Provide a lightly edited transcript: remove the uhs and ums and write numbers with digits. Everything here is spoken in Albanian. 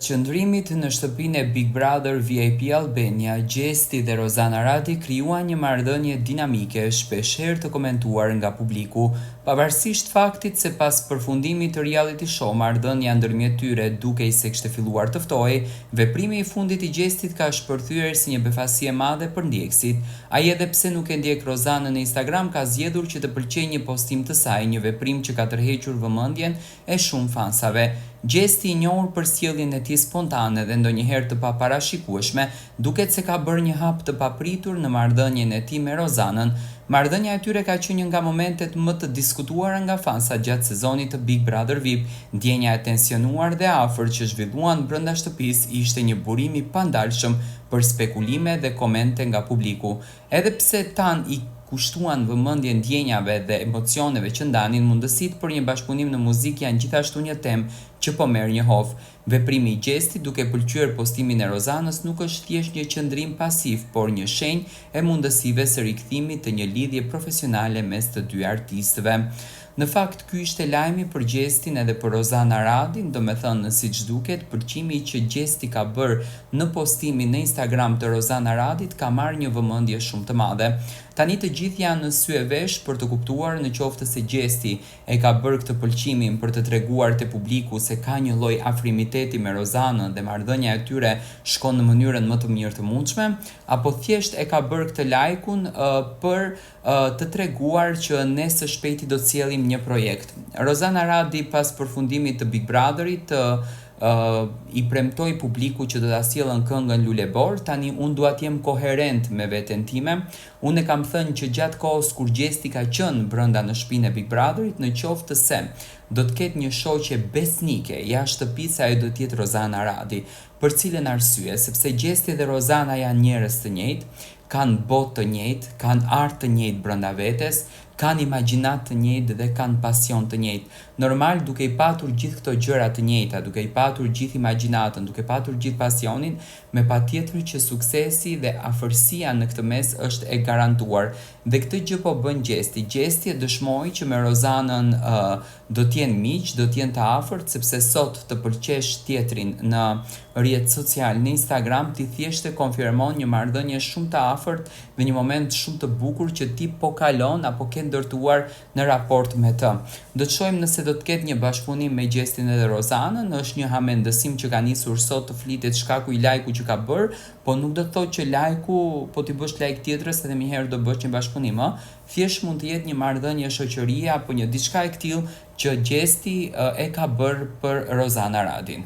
Qëndrimit në shtëpinë e Big Brother VIP Albania, Gjesti dhe Rozana Radi krijuan një marrëdhënie dinamike, shpeshherë të komentuar nga publiku, pavarësisht faktit se pas përfundimit të reality show marrëdhënia ndërmjet tyre dukej se kishte filluar të ftohej, veprimi i fundit i Gjestit ka shpërthyer si një befasi e madhe për ndjekësit. Ai edhe pse nuk e ndjek Rozanën në Instagram, ka zgjedhur që të pëlqejë një postim të saj, një veprim që ka tërhequr vëmendjen e shumë fansave. Gjesti i njohur për sjelljen e tij spontane dhe ndonjëherë të paparashikueshme, duket se ka bërë një hap të papritur në marrëdhënien e tij me Rozanën. Marrëdhënia e tyre ka qenë një nga momentet më të diskutuara nga fansat gjatë sezonit të Big Brother VIP. Ndjenja e tensionuar dhe afërt që zhvilluan brenda shtëpisë ishte një burim i pandalshëm për spekulime dhe komente nga publiku. Edhe pse tan i kushtuan vëmendje ndjenjave dhe emocioneve që ndanin, mundësitë për një bashkëpunim në muzikë janë gjithashtu një temë që po merr një hof. Veprimi i Gjestit duke pëlqyer postimin e Rozanës nuk është thjesht një qëndrim pasiv, por një shenjë e mundësive së rikthimit të një lidhje profesionale mes të dy artistëve. Në fakt, ky ishte lajmi për Gjestin edhe për Rozana Radin, domethënë siç duket, pëlqimi që Gjesti ka bërë në postimin në Instagram të Rozana Radit ka marrë një vëmendje shumë të madhe. Tani të gjithë janë në sy e vesh për të kuptuar në qoftë se Gjesti e ka bërë këtë pëlqimin për të treguar te publiku se ka një lloj afrimiteti me Rozanën dhe marrëdhënia e tyre shkon në mënyrën më të mirë të mundshme, apo thjesht e ka bërë këtë lajkun për të treguar që ne së shpejti do të sjellim një projekt. Rozana Radi pas përfundimit të Big Brotherit i premtoi publiku që do ta sjellën këngën Lulebor. Tani unë dua të jem koherent me veten time. Unë e kam thënë që gjatë kohës kur Gjesti ka qenë brenda në shtëpinë e Big Brotherit, në qoftë se do të ketë një shoqe besnike jashtë shtëpisë, ajo do të jetë Rozana Radi. Për cilën arsye? Sepse Gjesti dhe Rozana janë njerëz të njëjtë, kanë botë të njëjtë, kanë art të njëjtë brenda vetes, kanë imagjinat të njëjtë dhe kanë pasion të njëjtë. Normal, duke i patur gjithë këto gjëra të njëjta, duke i patur gjithë imagjinatën, duke patur gjithë pasionin, me patjetër që suksesi dhe afërsia në këtë mes është e garantuar. Dhe këtë gjë po bën Gjesti. Gjesti e dëshmoi që me Rozanën do të jenë miq, do të jenë të afërt, sepse sot të pëlqesh tjetrin në rrjet social, në Instagram, ti thjesht e konfirmon një marrëdhënie shumë të afërt dhe një moment shumë të bukur që ti po kalon apo ke ndërtuar në raport me të. Do të shohim nëse do të ketë një bashkëpunim me Gjestin edhe Rozanën. Është një hamendësim që ka nisur sot të flitet shkaku i lajku që ka bërë, po nuk do të thotë që lajku, po ti bësh lajk tjetrës edhe më herë do bësh një bashkëpunim, thjesht mund të jetë një marrëdhënie shoqërie apo një diçka e tillë që Gjesti e ka bërë për Rozana Radin.